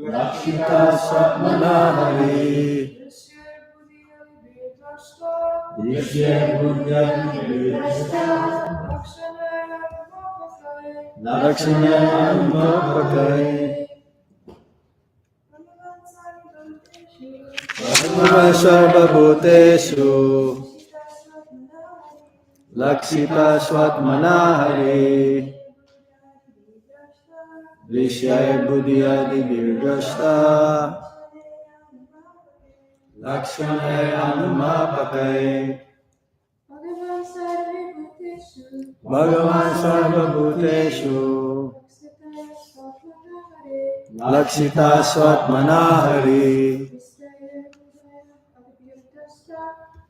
Lakshita Swatmana Hari Drishya Buddhya Lakshana Anumapakai Bhagava Sarva Bhuteshu Lakshita Swatmana Hari Drishya Buddhya Divirdrashta Lakshana Anumapakai Bhagavan Sarva Bhuteshu Lakshita Swatmana Hari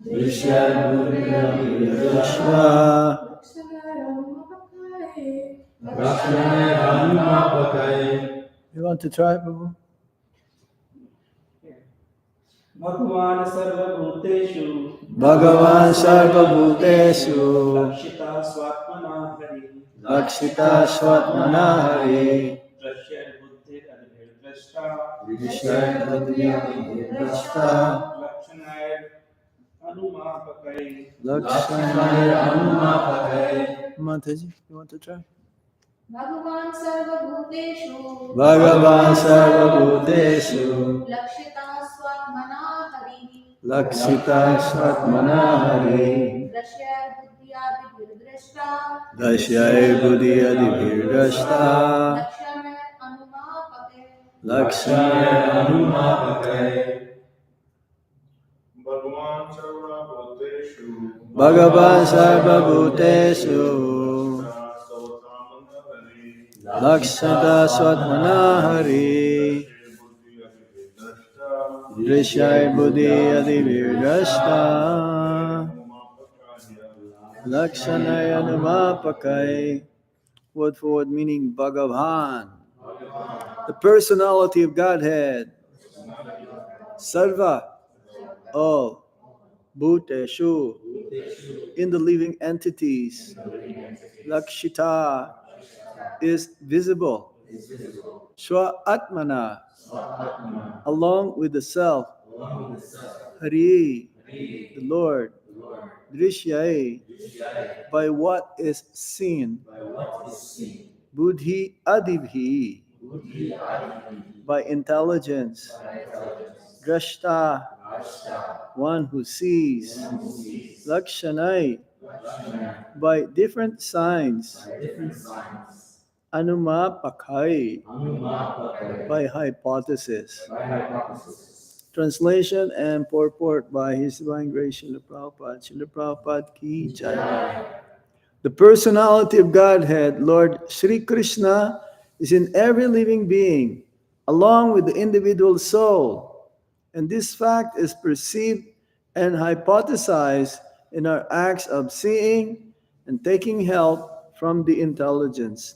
Drishya Buddhya Divirdrashta Lakshana Anumapakai. You want to try, Babu? Bhagavan Sarva Bhuteshu Bhagavan Sarva Bhuteshu Lakshita Swatmana Hari Lakshita Swatmana Hari Drashya Buddhi Adhirdrashta Drishya Buddhya Divirdrashta Lakshanaya Anumapakai Lakshanaya Anumapakai. Mataji, you want to try? Bhagavan Sarva Bhuteshu Bhagavan Sarva Bhuteshu Lakshita Swatmana Hari Lakshita Swatmana Hari Drashya Buddhya Divirdrashta Drishya Buddhya Divirdrashta Lakshanaya Anumapakai. Lakshana Anumapakai. Bhagavan Sarva Bhuteshu Bhagavan Sarva Bhuteshu Lakshata Swatmana Hari Drishya Buddhi Adivirdrashta Lakshanaya Anumapakai. Word for word meaning Bhagavan, the personality of Godhead. Sarva, all. Bhuteshu, in the living entities. Lakshita is visible. Swa Atmana, along with the self. Hari, the Lord. Drishya, by what is seen. Buddhi Adibhi, by intelligence. Drashta, one who sees. Lakshanai, by different signs. Anumapakai, by hypothesis. Translation and purport by His Divine Grace Srila Prabhupada. Srila Prabhupada ki jai. The personality of Godhead, Lord Sri Krishna, is in every living being, along with the individual soul. And this fact is perceived and hypothesized in our acts of seeing and taking help from the intelligence.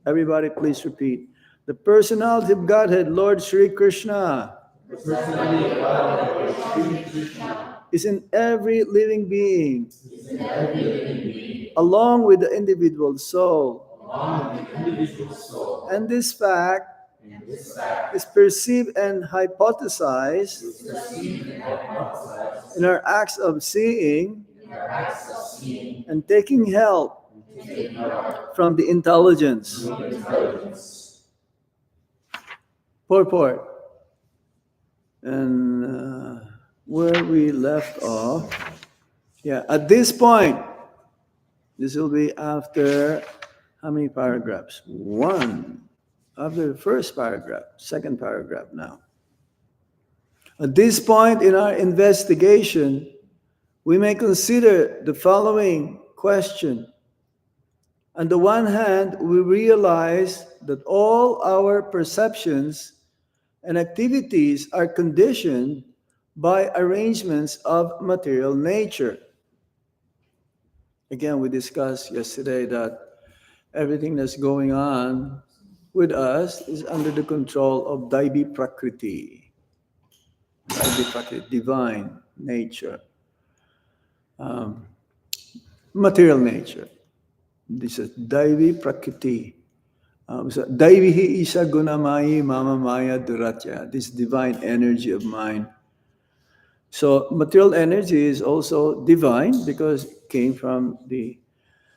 Everybody please repeat. The personality of Godhead, Lord Sri Krishna, is in every living being, along with the individual soul. And this fact is perceived and hypothesized in our acts of seeing and taking help from the intelligence. Purport. And where we left off, at this point, this will be after how many paragraphs? One. After the first paragraph, second paragraph now. At this point in our investigation, we may consider the following question. On the one hand, we realize that all our perceptions and activities are conditioned by arrangements of material nature. Again, we discussed yesterday that everything that's going on with us is under the control of Daivi Prakriti. Daivi Prakriti, divine nature. Material nature. This is Daivi Prakriti. So, Daivihi Isha Gunamayi Mama Maya Duratya, this divine energy of mine. So material energy is also divine because it came from the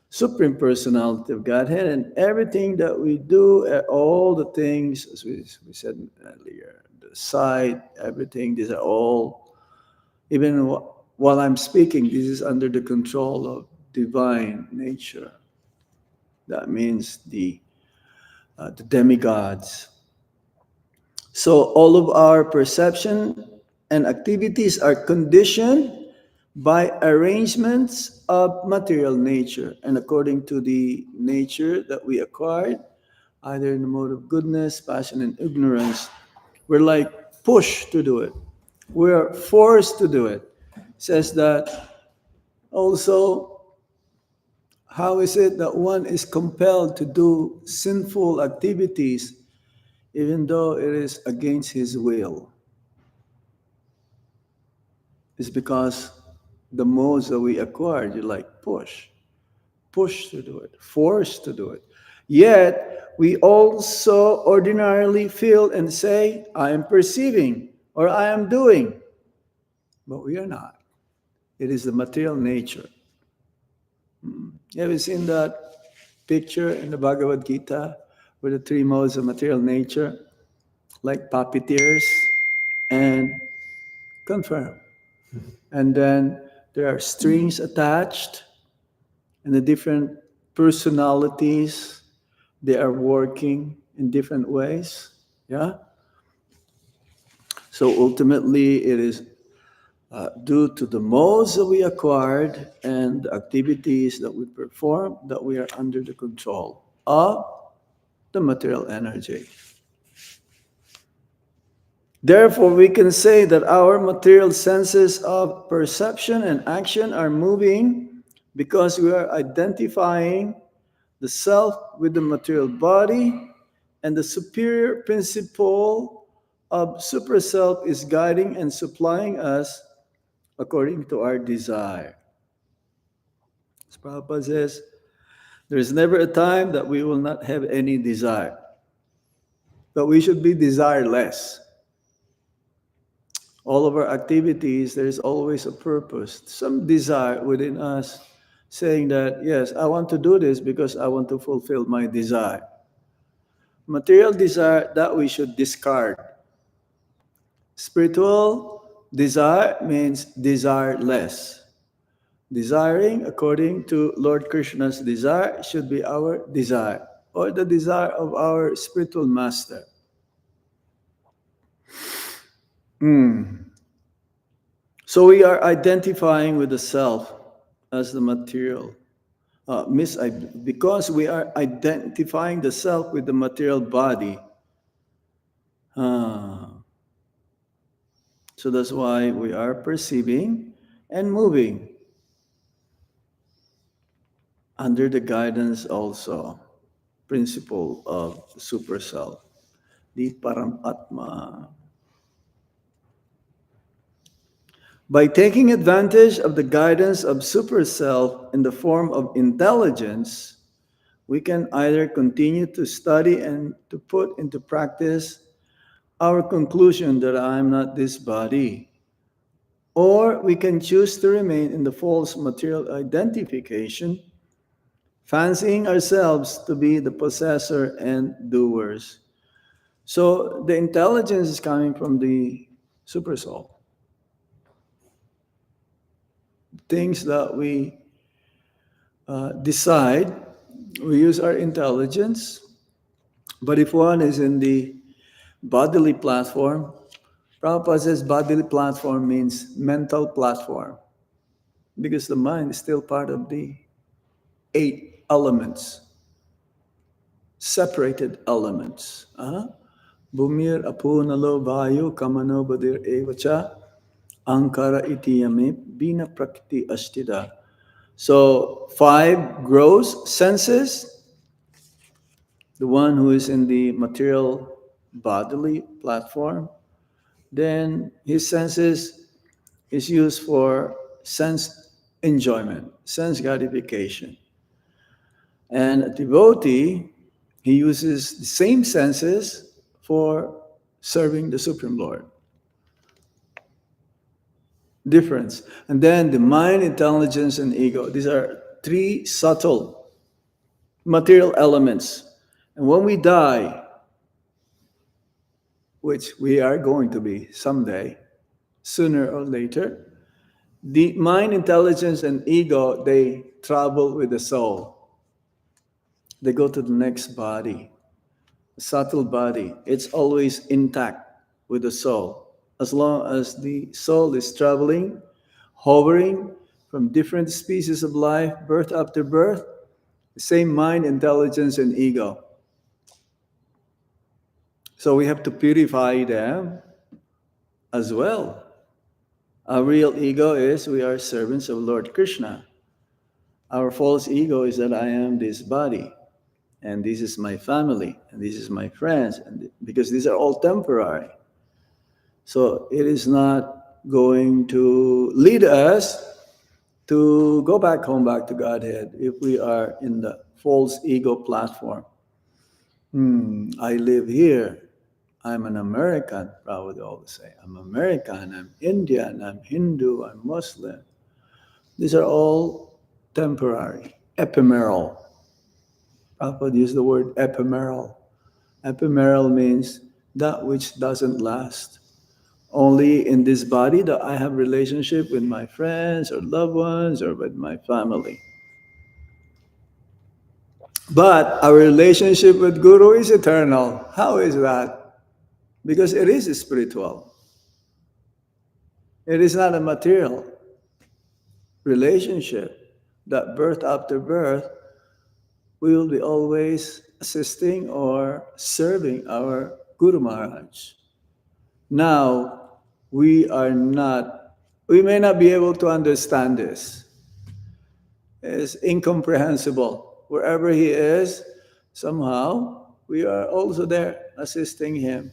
Supreme Personality of Godhead, and everything that we do, all the things, as we said earlier, the sight, everything, these are all, even while I'm speaking, this is under the control of divine nature. That means the demigods. So all of our perception and activities are conditioned by arrangements of material nature and according to the nature that we acquired, either in the mode of goodness, passion, and ignorance. We're like pushed to do it. We're forced to do it. Says that also, how is it that one is compelled to do sinful activities even though it is against his will? It's because the modes that we acquired, you like push to do it, forced to do it. Yet, we also ordinarily feel and say, I am perceiving or I am doing. But we are not. It is the material nature. Have you seen that picture in the Bhagavad Gita with the three modes of material nature? Like puppeteers and confirm. And then there are strings attached and the different personalities, they are working in different ways. Yeah. So ultimately, it is due to the modes that we acquired and the activities that we perform that we are under the control of the material energy. Therefore, we can say that our material senses of perception and action are moving because we are identifying the self with the material body, and the superior principle of super self is guiding and supplying us according to our desire. As Prabhupada says, there is never a time that we will not have any desire, but we should be desireless. All of our activities, there is always a purpose, some desire within us saying that, yes, I want to do this because I want to fulfill my desire. Material desire, that we should discard. Spiritual desire means desireless. Desiring according to Lord Krishna's desire should be our desire, or the desire of our spiritual master. So we are identifying with the self as the material. Because we are identifying the self with the material body. So that's why we are perceiving and moving under the guidance also, principle of super self, the Paramatma. By taking advantage of the guidance of super self in the form of intelligence, we can either continue to study and to put into practice our conclusion that I am not this body, or we can choose to remain in the false material identification, fancying ourselves to be the possessor and doers. So the intelligence is coming from the super soul. Things that we decide, we use our intelligence. But if one is in the bodily platform, Prabhupada says bodily platform means mental platform, because the mind is still part of the 8 elements, separated elements. Bhumir apunalo vayu kamano badir evacha ankara iti yame bina prakriti ashtida. So 5 gross senses, the one who is in the material bodily platform, then his senses is used for sense enjoyment, sense gratification. And a devotee he uses the same senses for serving the Supreme Lord. Difference. And then the mind, intelligence, and ego. These are three subtle material elements. And when we die, which we are going to be someday, sooner or later, the mind, intelligence, and ego, they travel with the soul. They go to the next body, a subtle body. It's always intact with the soul. As long as the soul is traveling, hovering from different species of life, birth after birth, the same mind, intelligence, and ego. So we have to purify them as well. Our real ego is we are servants of Lord Krishna. Our false ego is that I am this body, and this is my family, and this is my friends, and because these are all temporary. So it is not going to lead us to go back home, back to Godhead, if we are in the false ego platform. I live here. I'm an American, Prabhupada would always say. I'm American, I'm Indian, I'm Hindu, I'm Muslim. These are all temporary, ephemeral. Prabhupada used the word ephemeral. Ephemeral means that which doesn't last. Only in this body that I have relationship with my friends or loved ones or with my family. But our relationship with Guru is eternal. How is that? Because it is spiritual. It is not a material relationship that birth after birth we will be always assisting or serving our Guru Maharaj. Now, we may not be able to understand this. It's incomprehensible. Wherever he is, somehow we are also there assisting him.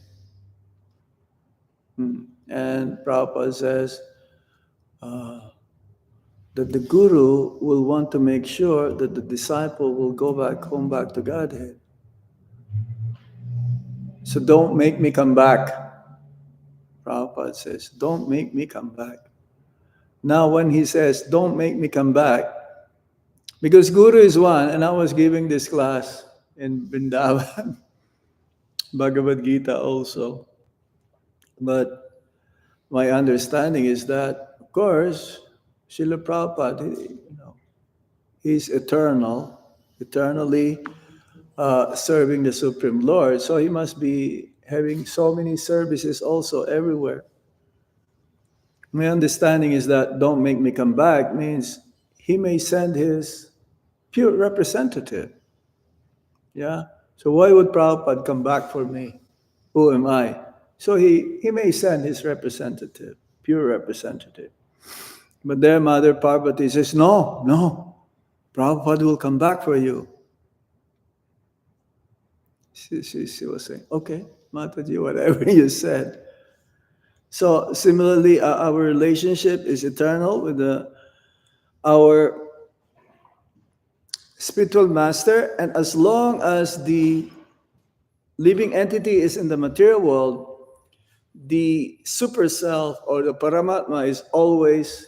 And Prabhupada says that the Guru will want to make sure that the disciple will go back home, back to Godhead. So don't make me come back. Prabhupada says, don't make me come back. Now when he says, don't make me come back, because Guru is one, and I was giving this class in Vrindavan, Bhagavad Gita also. But my understanding is that, of course, Srila Prabhupada, he's eternal, eternally serving the Supreme Lord. So he must be having so many services also everywhere. My understanding is that don't make me come back means he may send his pure representative. Yeah? So why would Prabhupada come back for me? Who am I? So he may send his representative, pure representative. But there Mother Parvati says, no, Prabhupada will come back for you. She was saying, okay, Mataji, whatever you said. So similarly, our relationship is eternal with our spiritual master, and as long as the living entity is in the material world, the super self or the Paramatma is always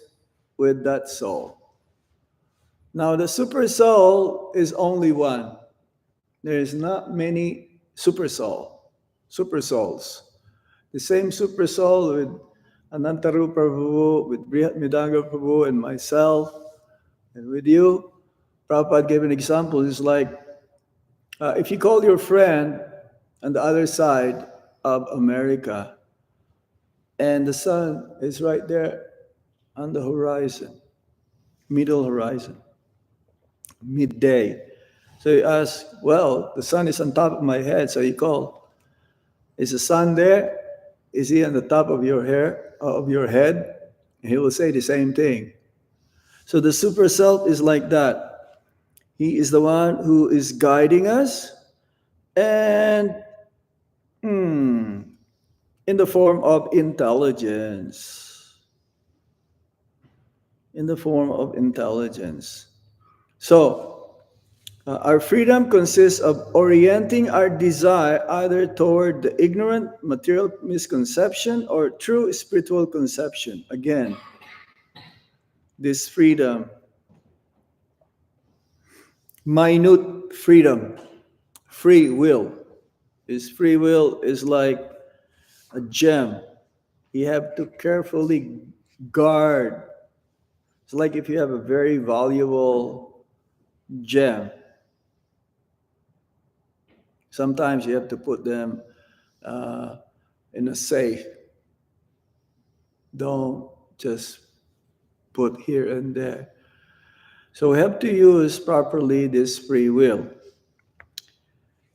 with that soul. Now the super soul is only one. There is not many super souls. The same super soul with Anantarupa Prabhu, with Brihat Midanga Prabhu, and myself, and with you. Prabhupada gave an example. It's like if you call your friend on the other side of America, and the sun is right there on the horizon, middle horizon, midday. So you ask, well, the sun is on top of my head, so you call. Is the sun there? Is he on the top of your head? And he will say the same thing. So the super self is like that. He is the one who is guiding us, and in the form of intelligence. In the form of intelligence. So Our freedom consists of orienting our desire either toward the ignorant material misconception or true spiritual conception. Again, this freedom, minute freedom, free will. His free will is like a gem. You have to carefully guard. It's like if you have a very valuable gem. Sometimes you have to put them in a safe. Don't just put here and there. So we have to use properly this free will.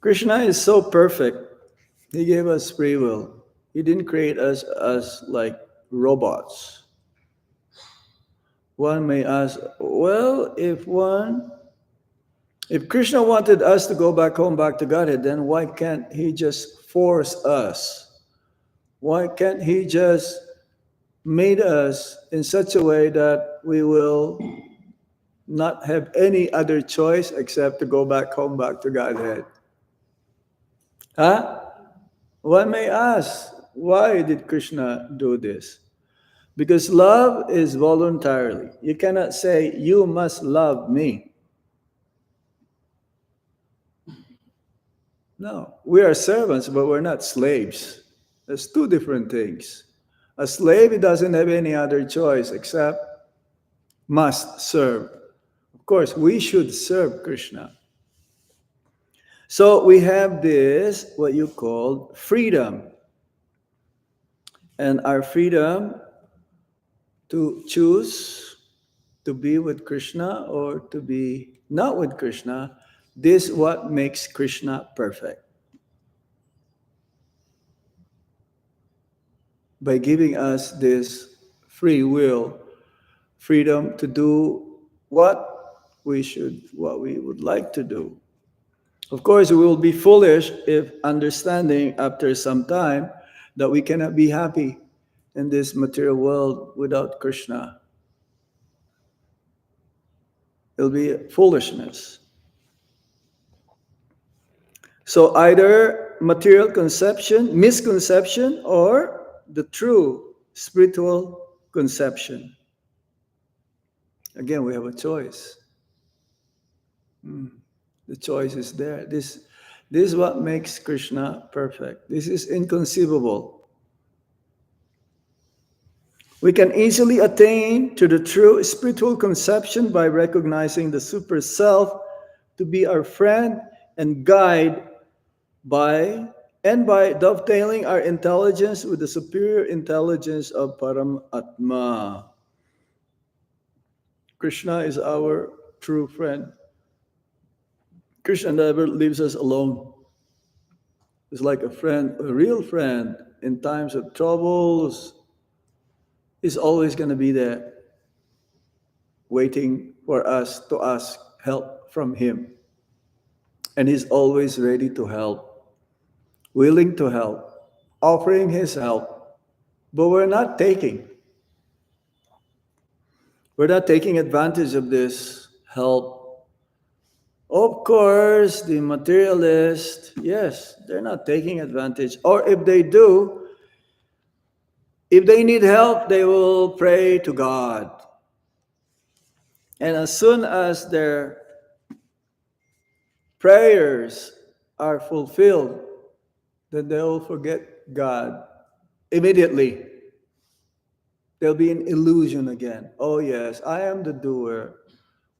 Krishna is so perfect. He gave us free will. He didn't create us as like robots. One may ask, well, if Krishna wanted us to go back home, back to Godhead, then why can't he just force us? Why can't he just made us in such a way that we will not have any other choice except to go back home, back to Godhead? Huh? One may ask, why did Krishna do this? Because love is voluntarily. You cannot say, you must love me. No, we are servants, but we're not slaves. That's two different things. A slave, he doesn't have any other choice except must serve. Of course, we should serve Krishna. So we have this, what you call freedom. And our freedom to choose to be with Krishna or to be not with Krishna, this is what makes Krishna perfect. By giving us this free will, freedom to do what we would like to do. Of course, we will be foolish if understanding after some time that we cannot be happy in this material world without Krishna. It'll be foolishness. So either material conception, misconception, or the true spiritual conception. Again, we have a choice. The choice is there. This is what makes Krishna perfect. This is inconceivable. We can easily attain to the true spiritual conception by recognizing the super self to be our friend and guide by dovetailing our intelligence with the superior intelligence of Paramatma. Krishna is our true friend. Krishna never leaves us alone. It's like a friend, a real friend in times of troubles. He's always going to be there, waiting for us to ask help from him. And he's always ready to help, willing to help, offering his help. But we're not taking advantage of this help. Of course, the materialists, yes, they're not taking advantage. Or if they do, if they need help, they will pray to God. And as soon as their prayers are fulfilled, then they will forget God immediately. There'll be an illusion again. Oh yes, I am the doer.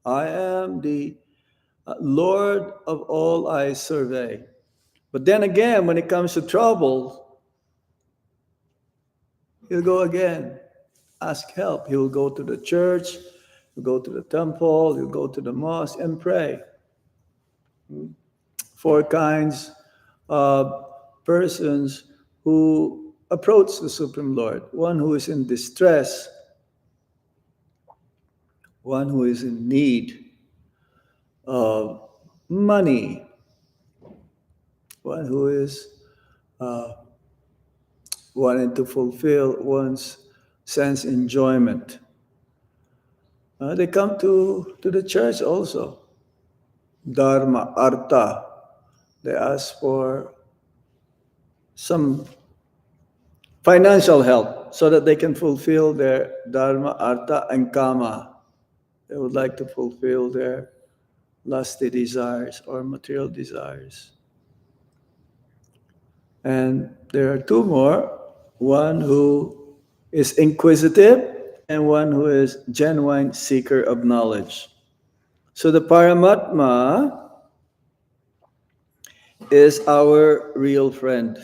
I am the Lord of all I survey. But then again, when it comes to trouble, he'll go again, ask help. He'll go to the church, he'll go to the temple, he'll go to the mosque and pray. 4 kinds of persons who approach the Supreme Lord. One who is in distress, one who is in need of money, one who is wanting to fulfill one's sense enjoyment. They come to the church also. dharma, artha. They ask for some financial help so that they can fulfill their dharma, artha, and kama. They would like to fulfill their lusty desires or material desires. And there are two more, one who is inquisitive and one who is genuine seeker of knowledge. So the Paramatma is our real friend.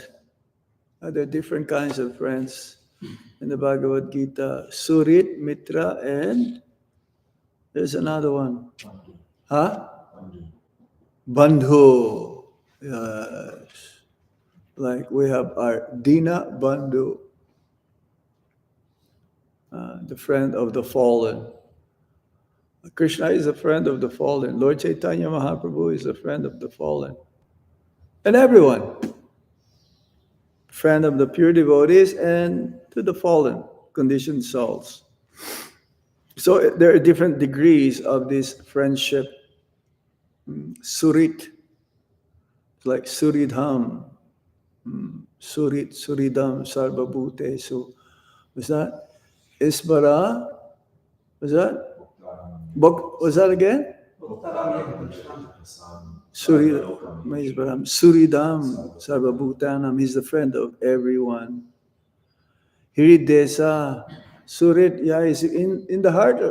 There are different kinds of friends in the Bhagavad Gita. Surit, Mitra, and there's another one. Huh? Bandhu. Yes. Like we have our Dina Bandhu, the friend of the fallen. Krishna is a friend of the fallen. Lord Chaitanya Mahaprabhu is a friend of the fallen. And everyone, friend of the pure devotees and to the fallen, conditioned souls. So there are different degrees of this friendship. Surit, like Suridham, Surit, Suridam, Sarvabhute. So, was that? Isvara, was that? Was that again? Suridam, Sarvabhutanam, he's the friend of everyone. Hiridesa, Surit, yeah, is in the heart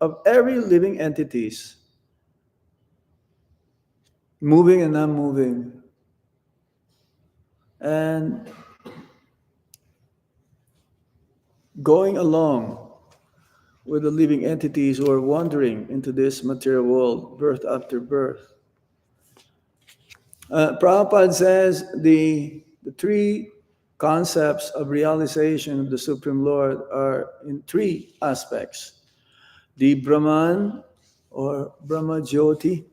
of every living entities, moving and not moving. And going along with the living entities who are wandering into this material world, birth after birth. Prabhupada says the three concepts of realization of the Supreme Lord are in three aspects. The Brahman or Brahma Jyoti.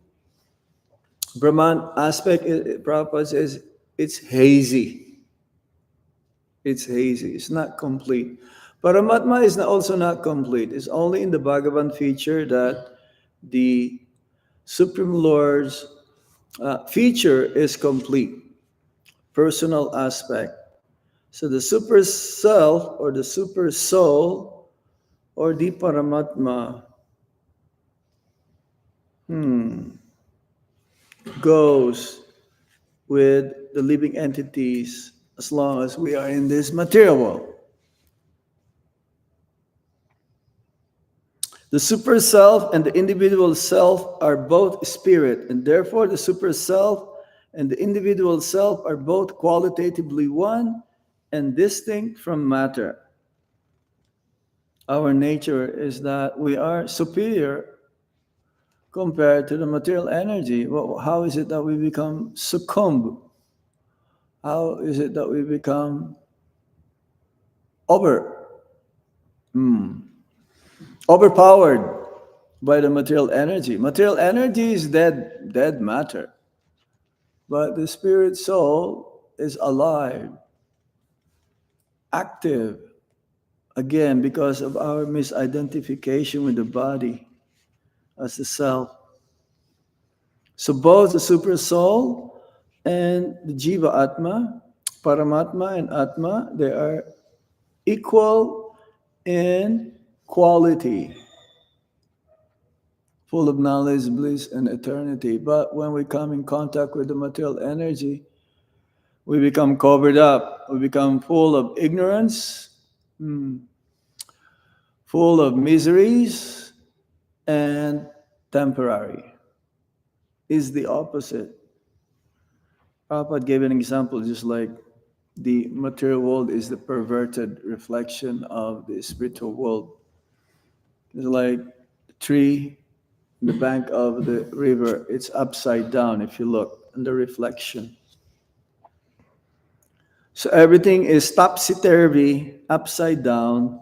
Brahman aspect, Prabhupada says, it's hazy. It's hazy. It's not complete. Paramatma is also not complete. It's only in the Bhagavan feature that the Supreme Lord's feature is complete. Personal aspect. So the super self or the super soul or the Paramatma goes with the living entities as long as we are in this material world. The super self and the individual self are both spirit, and therefore the super self and the individual self are both qualitatively one and distinct from matter. Our nature is that we are superior compared to the material energy. Well, how is it that we become succumb? How is it that we become overpowered by the material energy? Material energy is dead matter. But the spirit soul is alive, active, again, because of our misidentification with the body as the self. So both the super soul and the Jiva Atma, Paramatma and Atma, they are equal in quality, full of knowledge, bliss, and eternity. But when we come in contact with the material energy, we become covered up. We become full of ignorance, full of miseries, and temporary. Is the opposite. Prabhupada gave an example, just like the material world is the perverted reflection of the spiritual world. It's like a tree in the bank of the river. It's upside down if you look in the reflection. So everything is topsy-turvy, upside down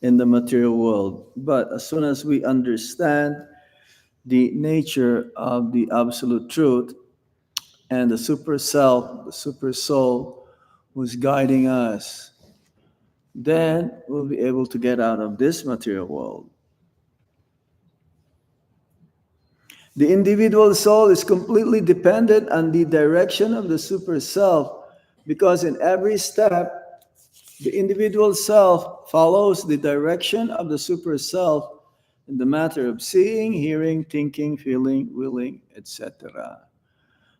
in the material world. But as soon as we understand the nature of the absolute truth and the super self, the super soul who's guiding us, then we'll be able to get out of this material world. The individual soul is completely dependent on the direction of the super self, because in every step, the individual self follows the direction of the super self in the matter of seeing, hearing, thinking, feeling, willing, etc.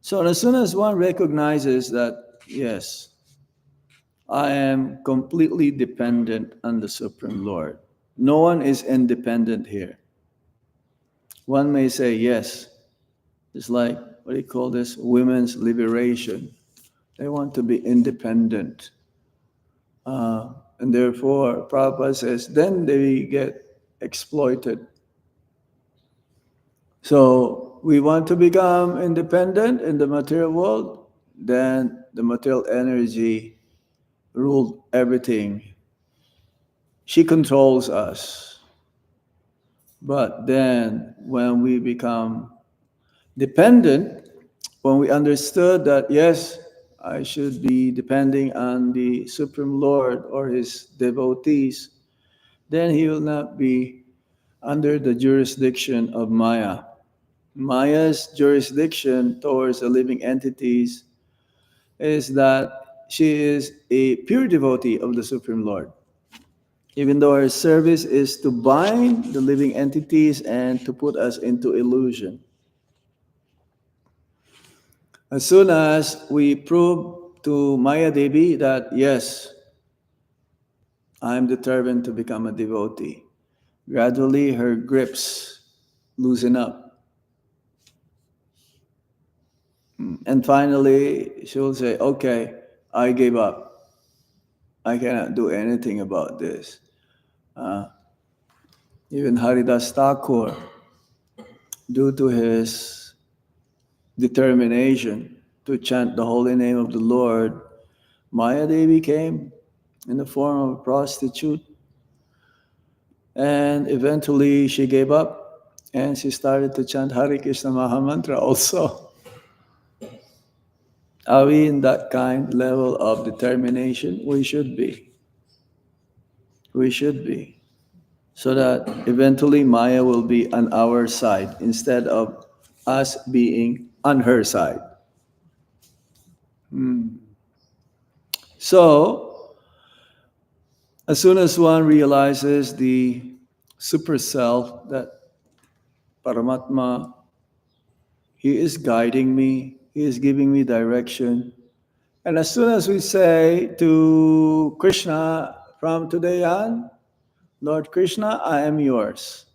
So as soon as one recognizes that, yes, I am completely dependent on the Supreme Lord, no one is independent here. One may say, yes, it's like, what do you call this? Women's liberation. They want to be independent. And therefore, Prabhupada says, then they get exploited. So we want to become independent in the material world, then the material energy ruled everything. She controls us. But then when we become dependent, when we understood that, yes, I should be depending on the Supreme Lord or his devotees, then he will not be under the jurisdiction of Maya. Maya's jurisdiction towards the living entities is that she is a pure devotee of the Supreme Lord. Even though her service is to bind the living entities and to put us into illusion. As soon as we prove to Maya Devi that, yes, I am determined to become a devotee, gradually her grips loosen up. And finally, she will say, okay, I gave up. I cannot do anything about this. Even Haridas Thakur, due to his determination to chant the holy name of the Lord, Maya Devi came in the form of a prostitute. And eventually she gave up and she started to chant Hare Krishna Mahamantra also. Are we in that kind level of determination? We should be. We should be. So that eventually Maya will be on our side instead of us being on her side. So, as soon as one realizes the super self, that Paramatma, he is guiding me, he is giving me direction. And as soon as we say to Krishna, from today on, Lord Krishna, I am yours.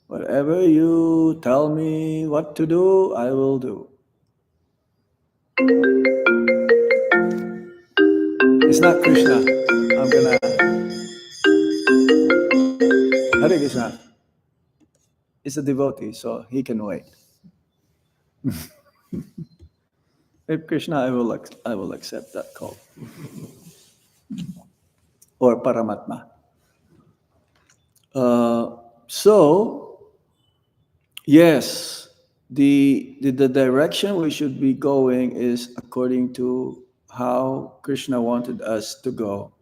Whatever you tell me what to do, I will do. It's not Krishna. I'm gonna... Hare Krishna. It's a devotee, so he can wait. If Krishna, I will accept that call. Or Paramatma. So, yes, the direction we should be going is according to how Krishna wanted us to go.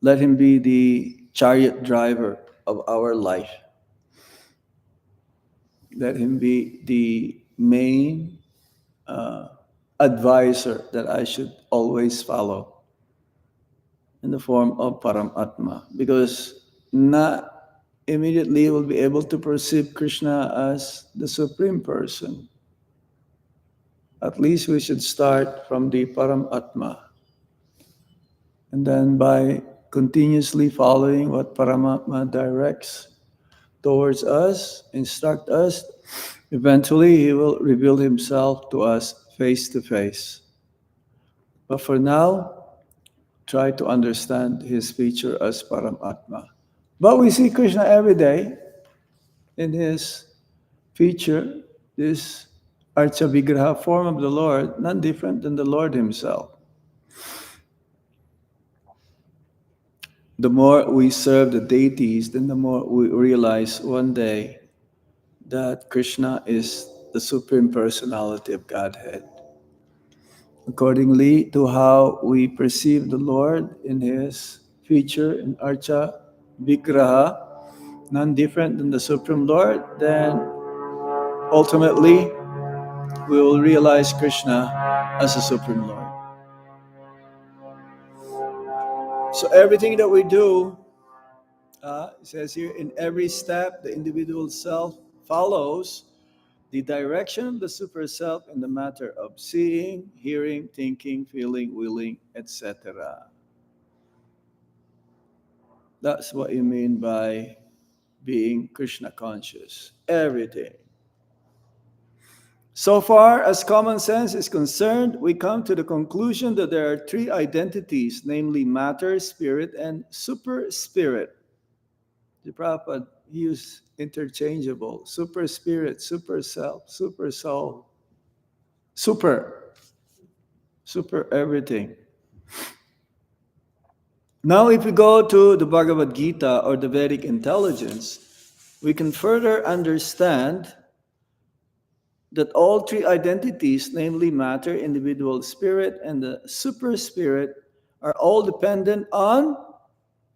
Let him be the chariot driver of our life. Let him be the main advisor that I should always follow in the form of Paramatma. Because not immediately will be able to perceive Krishna as the Supreme Person. At least we should start from the Paramatma. And then by continuously following what Paramatma directs towards us, instruct us, eventually he will reveal himself to us face to face. But for now, try to understand his feature as Paramatma. But we see Krishna every day in his feature, this Archa Vigraha form of the Lord, none different than the Lord himself. The more we serve the deities, then the more we realize one day that Krishna is the Supreme Personality of Godhead. Accordingly to how we perceive the Lord in his feature in Archa Vigraha, none different than the Supreme Lord, then ultimately we will realize Krishna as a Supreme Lord. So everything that we do, it says here, in every step, the individual self follows the direction of the super self in the matter of seeing, hearing, thinking, feeling, willing, etc. That's what you mean by being Krishna conscious. Everything. So far as common sense is concerned, we come to the conclusion that there are three identities, namely matter, spirit, and super spirit. The Prabhupada used interchangeable: super spirit, super self, super soul, super everything. Now, if we go to the Bhagavad Gita or the Vedic intelligence, we can further understand that all three identities, namely matter, individual spirit, and the super spirit, are all dependent on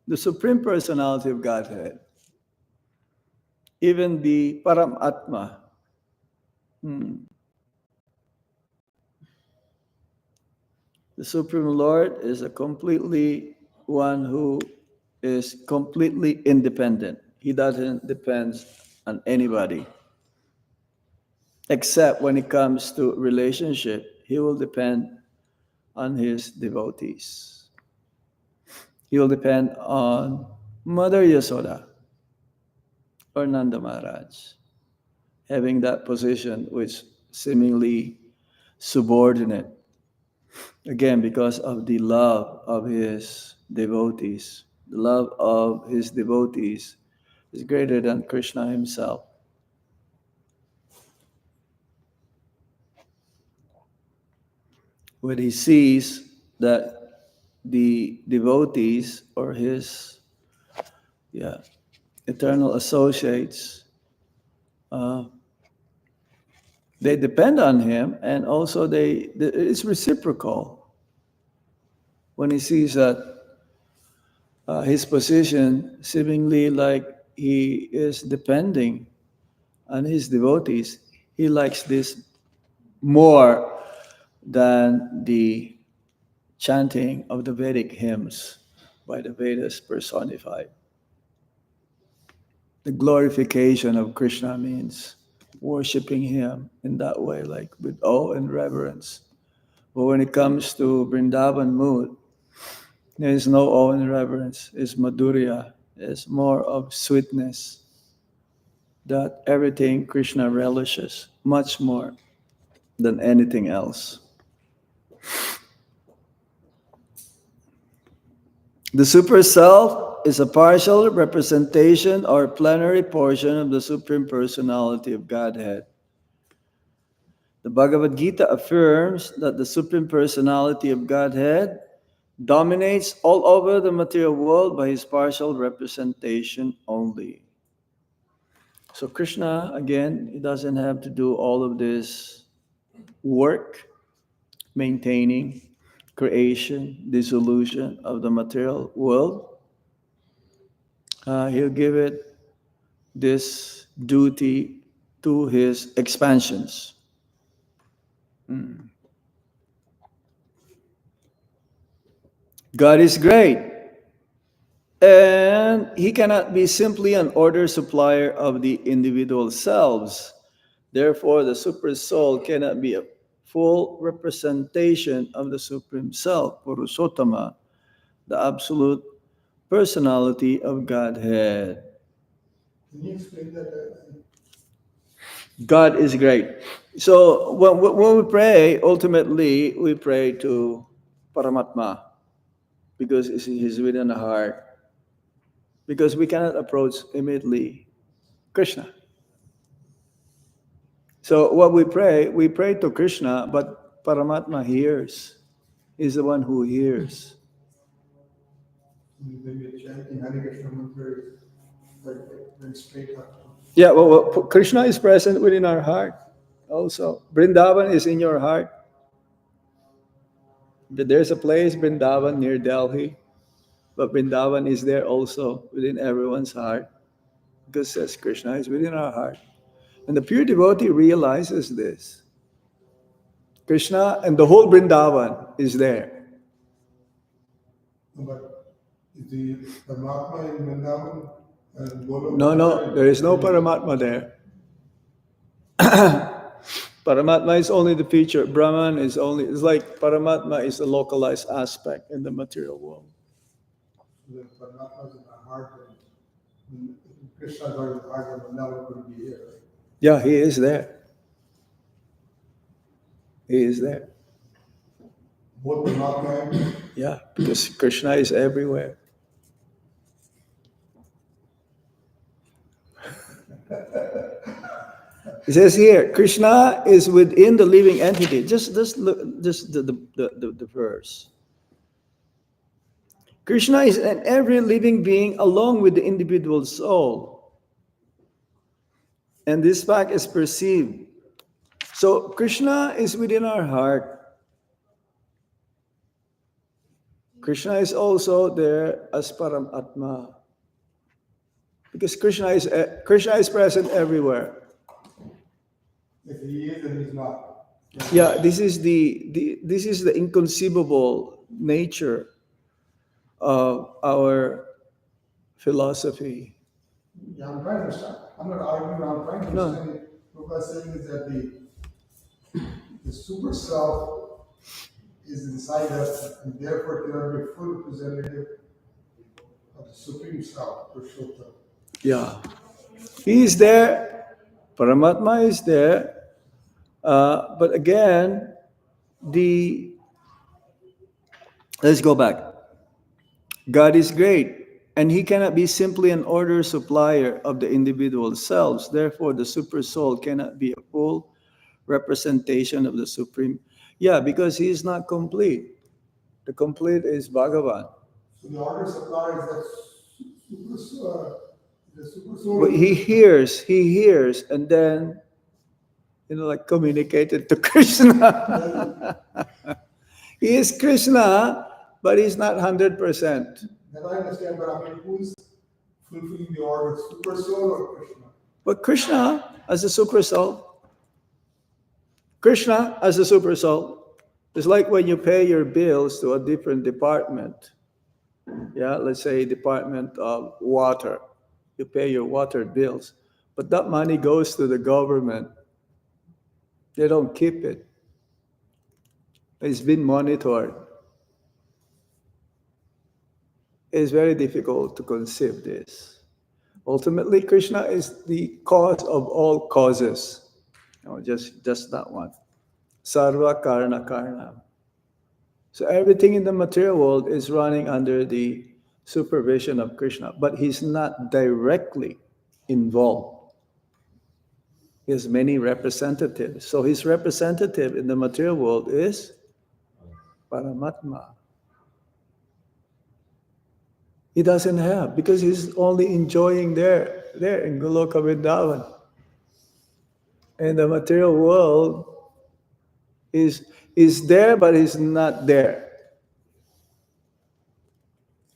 the Supreme Personality of Godhead. Even the Paramatma. The Supreme Lord is a completely one who is completely independent. He doesn't depend on anybody. Except when it comes to relationship, he will depend on his devotees. He will depend on Mother Yasoda or Nanda Maharaj, having that position which seemingly subordinate. Again, because of the love of his devotees. The love of his devotees is greater than Krishna himself. When he sees that the devotees or his eternal associates, they depend on him, and also it's reciprocal. When he sees that his position seemingly like he is depending on his devotees, he likes this more than the chanting of the Vedic hymns by the Vedas personified. The glorification of Krishna means worshiping him in that way, like with awe and reverence. But when it comes to Vrindavan mood, there is no awe and reverence. It's madhurya. It's more of sweetness. That everything Krishna relishes much more than anything else. The super self is a partial representation or plenary portion of the Supreme Personality of Godhead. The Bhagavad Gita affirms that the Supreme Personality of Godhead dominates all over the material world by his partial representation only. So Krishna, again, he doesn't have to do all of this work, maintaining, creation, dissolution of the material world. He'll give it this duty to his expansions. God is great, and he cannot be simply an order supplier of the individual selves. Therefore, the super soul cannot be a full representation of the Supreme Self, Purushottama, the absolute personality of Godhead. Can you explain that? God is great. So when we pray, ultimately we pray to Paramatma because he's within the heart. Because we cannot approach immediately Krishna. So what we pray to Krishna, but Paramatma hears. He's the one who hears. Maybe chanting Hare Krishna mantra like straight up. Yeah, well, Krishna is present within our heart also. Vrindavan is in your heart. There's a place, Vrindavan, near Delhi, but Vrindavan is there also within everyone's heart because says Krishna is within our heart. And the pure devotee realizes this. Krishna and the whole Vrindavan is there. But is the Paramatma in Vrindavan and Golok? No, there is no Paramatma there. Paramatma is only the feature. Brahman is only, it's like Paramatma is a localized aspect in the material world. The Paramatma is in the heart, and Krishna is in the heart, and Vrindavan could be here. Right? Yeah, he is there. He is there. Both Paramatma and Yeah, because Krishna is everywhere. It says here, Krishna is within the living entity. Just look, just the verse. Krishna is in every living being along with the individual soul. And this fact is perceived. So Krishna is within our heart. Krishna is also there as Paramatma. Because Krishna is present everywhere. if he is and he's not. Yeah, this is the inconceivable nature of our philosophy. Yeah, I'm trying to understand. I'm not arguing, I'm trying to No. understand it. What I'm saying is that the super self is inside us and therefore cannot be a full representative of the supreme self, Purushottam. Yeah. He is there. Paramatma is there. But again, let's go back. God is great, and he cannot be simply an order supplier of the individual selves. Therefore, the super soul cannot be a full representation of the supreme. Yeah, because he is not complete. The complete is Bhagavan. So the order supplies that the super soul. But he hears, and then, like communicated to Krishna. He is Krishna, but he's not 100%. That I understand, but I mean, who's fulfilling the order, super soul or Krishna? But Krishna as a super soul. Krishna as a super soul. It's like when you pay your bills to a different department. Yeah, let's say Department of Water. You pay your water bills, but that money goes to the government. They don't keep it. It's been monitored. It's very difficult to conceive this. Ultimately, Krishna is the cause of all causes. Just that one. Sarva karna karna. So everything in the material world is running under the supervision of Krishna, but he's not directly involved. He has many representatives. So his representative in the material world is Paramatma. He doesn't have, because he's only enjoying there in Goloka Vrindavan. And the material world is there, but is not there.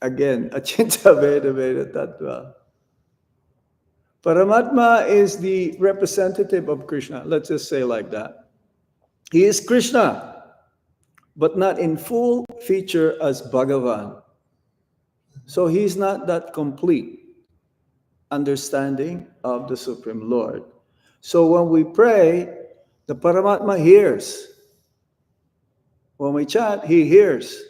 Again, Achinta Veda Veda Tattva. Paramatma is the representative of Krishna. Let's just say like that. He is Krishna, but not in full feature as Bhagavan. So he's not that complete understanding of the Supreme Lord. So when we pray, the Paramatma hears. When we chant, he hears.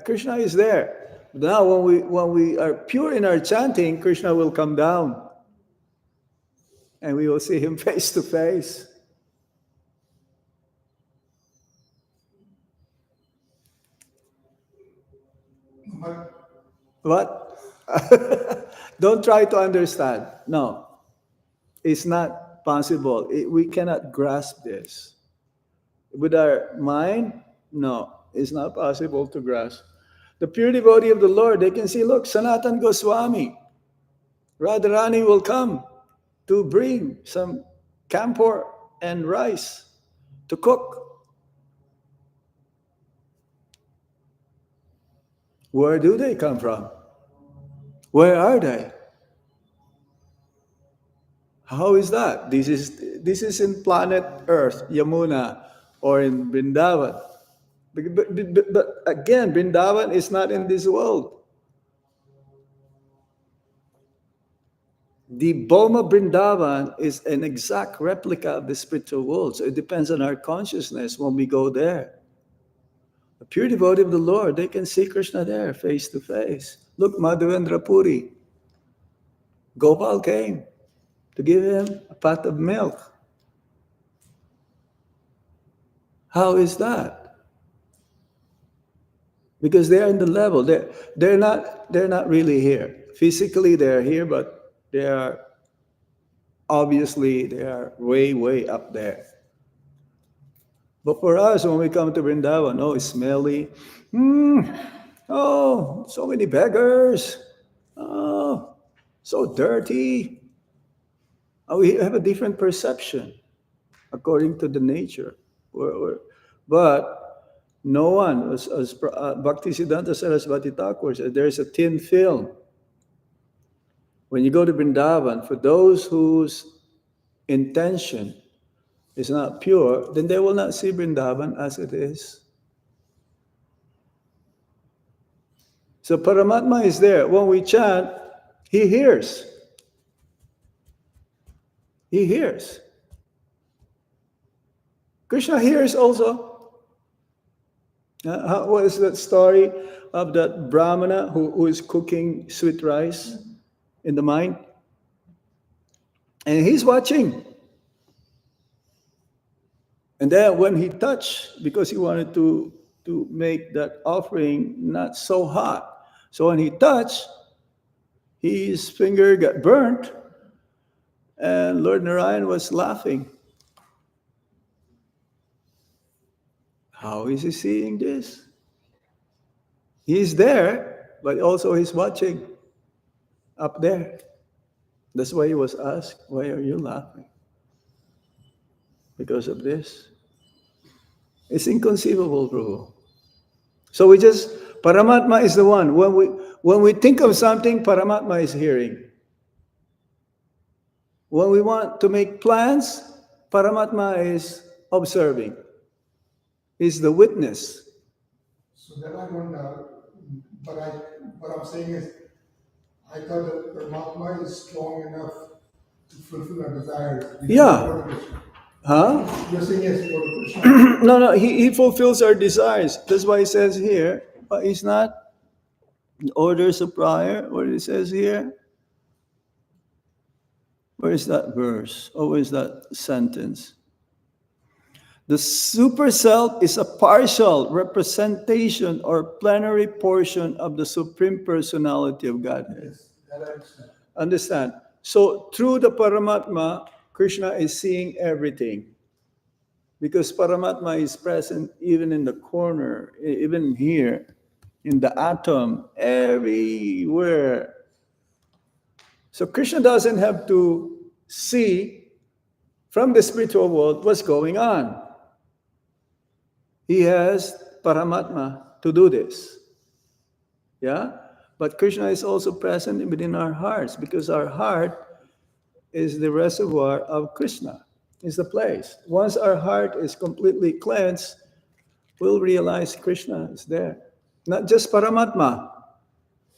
Krishna is there. Now when we are pure in our chanting, Krishna will come down. And we will see him face to face. But What? Don't try to understand. No, it's not possible. We cannot grasp this. With our mind, no, it's not possible to grasp. The pure devotee of the Lord, they can see, look, Sanatan Goswami, Radharani will come to bring some camphor and rice to cook. Where do they come from? Where are they? How is that? This is in planet Earth, Yamuna, or in Vrindavan. But again, Vrindavan is not in this world. The Boma Vrindavan is an exact replica of the spiritual world. So it depends on our consciousness when we go there. A pure devotee of the Lord, they can see Krishna there face to face. Look, Madhavendra Puri. Gopal came to give him a pot of milk. How is that? Because they are in the level. They're not really here. Physically they're here, but they are way, way up there. But for us, when we come to Vrindavan, oh, it's smelly. Oh, so many beggars. Oh, so dirty. Oh, we have a different perception according to the nature. But no one, as Bhaktisiddhanta Saraswati Thakur said, there's a thin film. When you go to Vrindavan, for those whose intention is not pure, then they will not see Vrindavan as it is. So Paramatma is there. When we chant, he hears. He hears. Krishna hears also. What is that story of that Brahmana who is cooking sweet rice in the mine? And he's watching. And then when he touched, because he wanted to make that offering not so hot, so when he touched, his finger got burnt, and Lord Narayan was laughing. How is he seeing this? He's there, but also he's watching up there. That's why he was asked, why are you laughing? Because of this. It's inconceivable, Prabhu. So Paramatma is the one. When we think of something, Paramatma is hearing. When we want to make plans, Paramatma is observing. He's the witness. So then I don't know, but what I'm saying is, I thought that Paramatma is strong enough to fulfill our desires. Yeah. Huh? You're saying yes, go to Krishna. No, he fulfills our desires. That's why he says here, but he's not orders of prayer. What it says here? Where is that verse? Or where is that sentence? The super self is a partial representation or plenary portion of the Supreme Personality of Godhead. Yes, that I understand. Understand? So through the Paramatma, Krishna is seeing everything. Because Paramatma is present even in the corner, even here, in the atom, everywhere. So Krishna doesn't have to see from the spiritual world what's going on. He has Paramatma to do this. Yeah? But Krishna is also present within our hearts because our heart is the reservoir of Krishna, is the place. Once our heart is completely cleansed, we'll realize Krishna is there. Not just Paramatma,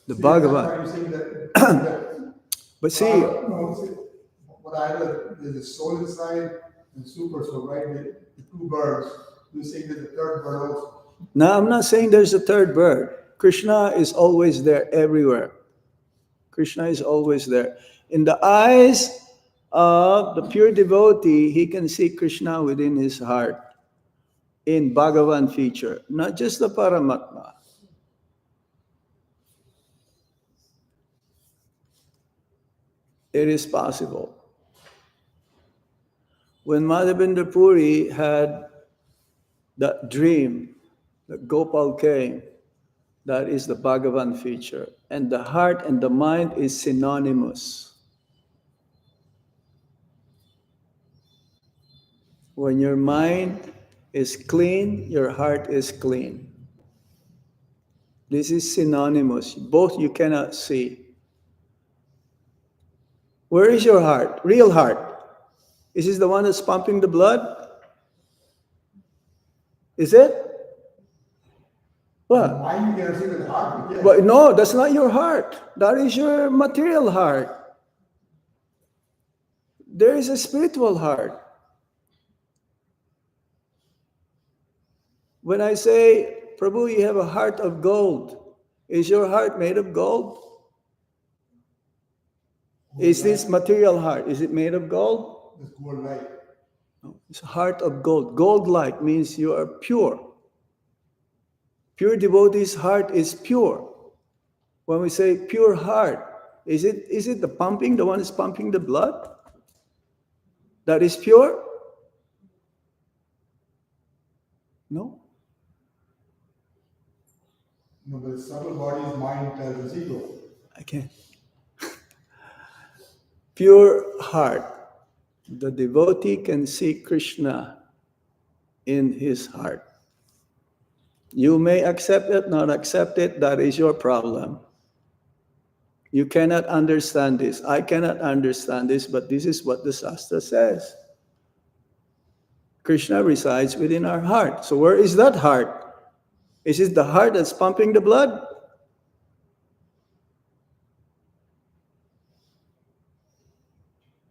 the Bhagavan. But see, what I heard, there's a soul inside and super soul, right? The two birds. You say there's a third bird also. No, I'm not saying there's a third bird. Krishna is always there everywhere. Krishna is always there. In the eyes of the pure devotee, he can see Krishna within his heart in Bhagavan feature, not just the Paramatma. It is possible. When Madhavendra Puri had that dream that Gopal came, that is the Bhagavan feature. And the heart and the mind is synonymous. When your mind is clean, your heart is clean. This is synonymous. Both you cannot see. Where is your heart? Real heart. Is this the one that's pumping the blood? Is it? What? Mind you can see with the heart, yes. But no, that's not your heart. That is your material heart. There is a spiritual heart. When I say, Prabhu, you have a heart of gold, is your heart made of gold? Is this material heart, is it made of gold? It's gold light. No, it's a heart of gold. Gold-like means you are pure. Pure devotee's heart is pure. When we say pure heart, is it the pumping, the one is pumping the blood? That is pure? No. No, but the subtle body's mind tells us ego. I can't. Pure heart. The devotee can see Krishna in his heart. You may accept it, not accept it, that is your problem. You cannot understand this. I cannot understand this, but this is what the Shastra says. Krishna resides within our heart. So where is that heart? Is it the heart that's pumping the blood?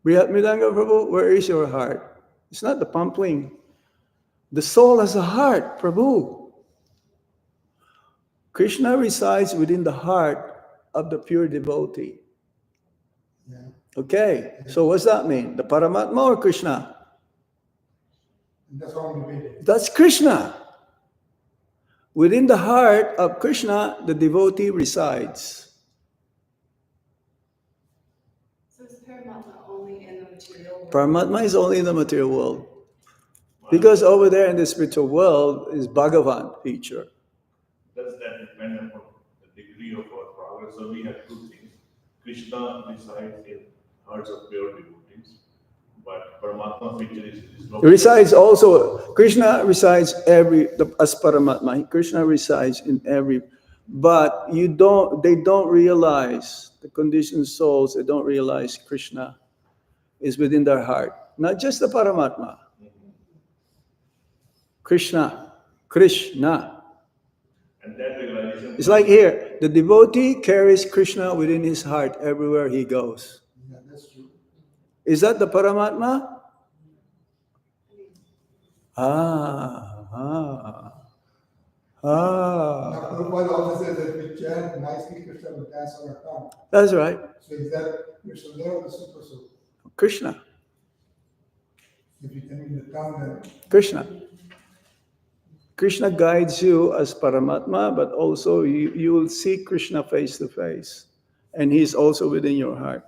Brihat Midanga Prabhu, where is your heart? It's not the pumping. The soul has a heart, Prabhu. Krishna resides within the heart of the pure devotee. Yeah. Okay, so what's that mean? The Paramatma or Krishna? And that's what I'm debating. That's Krishna. Within the heart of Krishna, the devotee resides. So is Paramatma only in the material world? Paramatma is only in the material world. Because over there in the spiritual world is Bhagavan feature. Does that depend upon the degree of our progress? So we have two things. Krishna resides in hearts of pure devotees, but Paramatma feature is located. Resides also, Krishna resides as Paramatma. Krishna resides in every, but they don't realize, the conditioned souls, they don't realize Krishna is within their heart. Not just the Paramatma. Krishna. And that realization. It's like here, the devotee carries Krishna within his heart everywhere he goes. Yeah, that's true. Is that the Paramatma? Now, Prabhupada also says that we chant nicely, Krishna will dance on our tongue. That's right. So is that Krishna there or the super soul? Krishna. If you can in the tongue, then Krishna. Krishna guides you as Paramatma, but also you will see Krishna face to face. And he's also within your heart.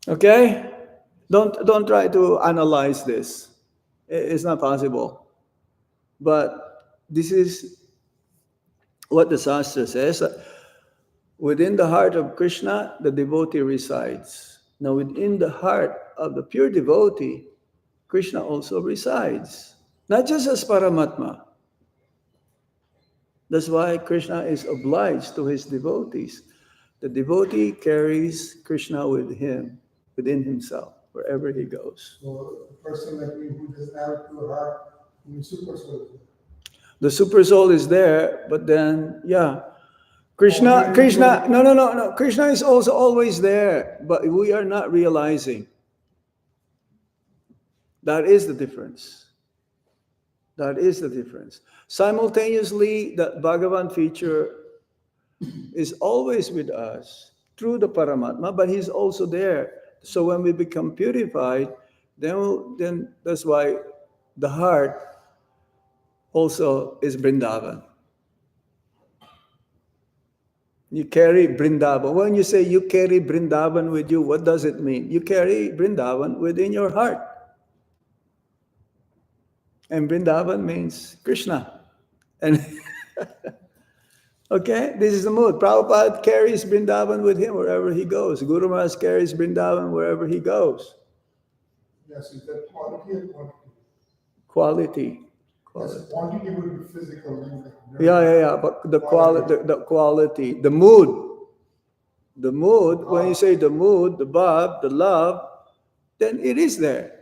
Okay? Don't try to analyze this. It's not possible. But this is what the Shastra says. Within the heart of Krishna, the devotee resides. Now within the heart of the pure devotee, Krishna also resides. Not just as Paramatma. That's why Krishna is obliged to his devotees. The devotee carries Krishna with him, within himself, wherever he goes. so a person like me who doesn't have a pure heart, who is super soul. The super soul is there, but then, Krishna, no. Krishna is also always there, but we are not realizing. That is the difference. That is the difference. Simultaneously, the Bhagavan feature is always with us through the Paramatma, but he's also there. So when we become purified, then that's why the heart also is Vrindavan. You carry Vrindavan. When you say you carry Vrindavan with you, what does it mean? You carry Vrindavan within your heart. And Vrindavan means Krishna. And okay, this is the mood. Prabhupada carries Vrindavan with him wherever he goes. Guru Maharaj carries Vrindavan wherever he goes. Yes, is that quality or quantity? Quality. Yes, quantity would be physical. Yeah. But the quality, the mood. The mood, when you say the mood, the bhav, the love, then it is there.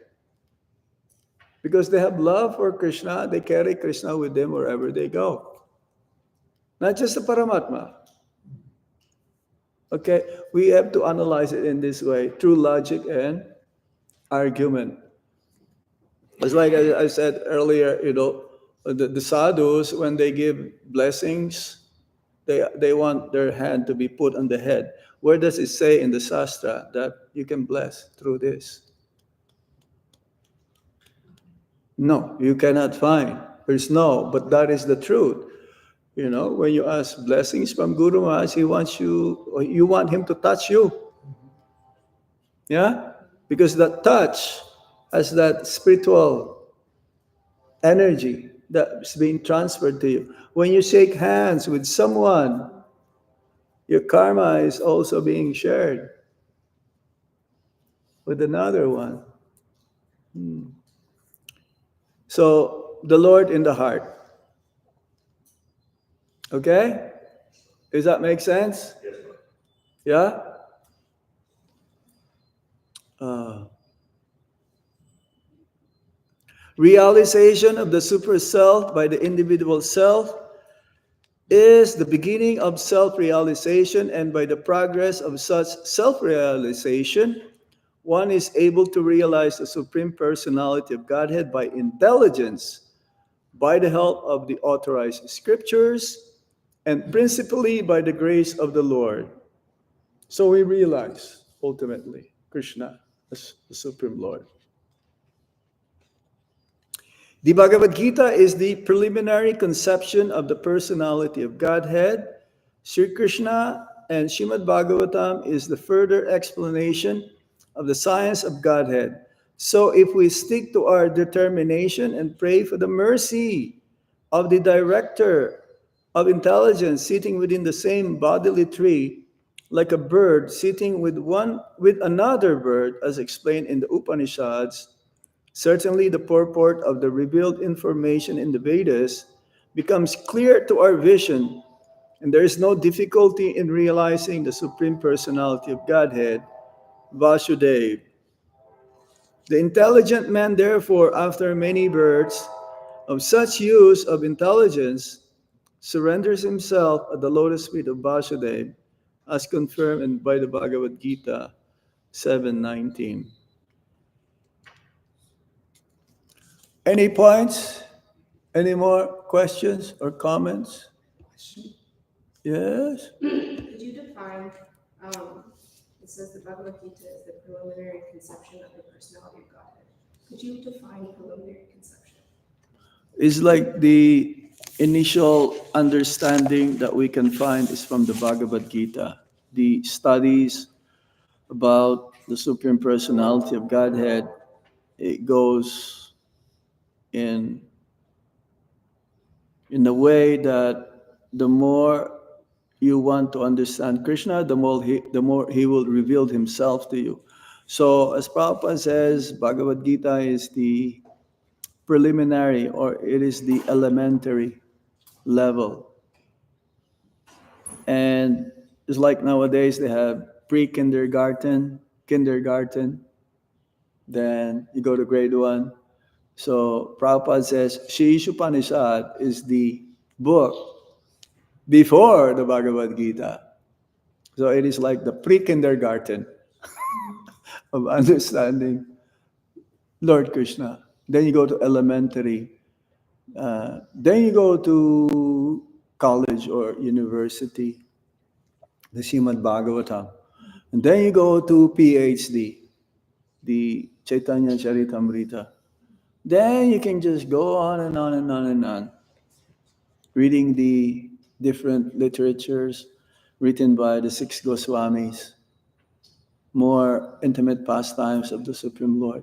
Because they have love for Krishna, they carry Krishna with them wherever they go. Not just the Paramatma. Okay, we have to analyze it in this way, through logic and argument. It's like I said earlier, the sadhus, when they give blessings, they want their hand to be put on the head. Where does it say in the Shastra that you can bless through this? No, you cannot find. There's no, but that is the truth. When you ask blessings from Guru Maharaj, he wants you, or you want him to touch you. Yeah? Because that touch has that spiritual energy that's being transferred to you. When you shake hands with someone, your karma is also being shared with another one. So, the Lord in the heart. Okay? Does that make sense? Yes, Lord. Yeah? Realization of the super self by the individual self is the beginning of self-realization, and by the progress of such self-realization, one is able to realize the Supreme Personality of Godhead by intelligence, by the help of the authorized scriptures, and principally by the grace of the Lord. So we realize, ultimately, Krishna as the Supreme Lord. The Bhagavad Gita is the preliminary conception of the personality of Godhead. Sri Krishna and Srimad Bhagavatam is the further explanation of the science of Godhead. So if we stick to our determination and pray for the mercy of the director of intelligence sitting within the same bodily tree, like a bird sitting with another bird, as explained in the Upanishads, certainly the purport of the revealed information in the Vedas becomes clear to our vision, and there is no difficulty in realizing the Supreme Personality of Godhead, Vasudeva. The intelligent man, therefore, after many births of such use of intelligence, surrenders himself at the lotus feet of Vasudeva, as confirmed by the Bhagavad Gita 7:19. Any points? Any more questions or comments? Yes? Could you define, it says the Bhagavad Gita is the preliminary conception of the personality of Godhead. Could you define preliminary conception? It's like the initial understanding that we can find is from the Bhagavad Gita. The studies about the Supreme Personality of Godhead, it goes in a way that the more you want to understand Krishna, the more he will reveal himself to you. So as Prabhupada says, Bhagavad Gita is the preliminary, or it is the elementary level. And it's like nowadays they have pre-kindergarten, kindergarten, then you go to grade 1. So Prabhupada says, Shri Upanishad is the book before the Bhagavad Gita. So it is like the pre-kindergarten of understanding Lord Krishna. Then you go to elementary. Then you go to college or university, the Srimad Bhagavatam. And then you go to PhD, the Chaitanya Charitamrita. Then you can just go on and on and on and on, reading the different literatures written by the 6 Goswamis, more intimate pastimes of the Supreme Lord.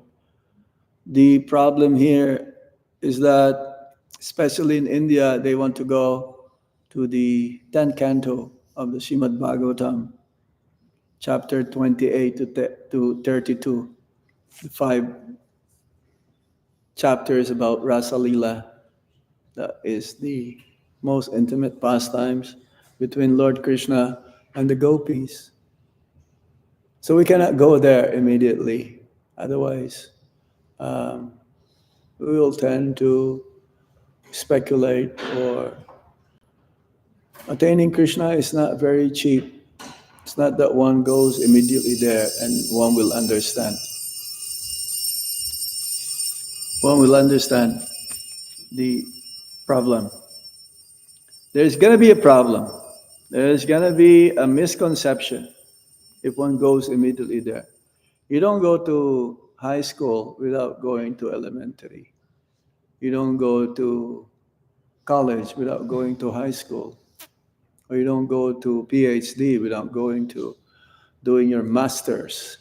The problem here is that, especially in India, they want to go to the 10th canto of the Srimad Bhagavatam, chapter 28 to 32, the 5 chapters about Rasa Leela. That is the most intimate pastimes between Lord Krishna and the gopis. So we cannot go there immediately. Otherwise, we will tend to speculate, or attaining Krishna is not very cheap. It's not that one goes immediately there and one will understand. One will understand the problem. There's going to be a problem. There's going to be a misconception if one goes immediately there. You don't go to high school without going to elementary. You don't go to college without going to high school. Or you don't go to PhD without going to doing your master's.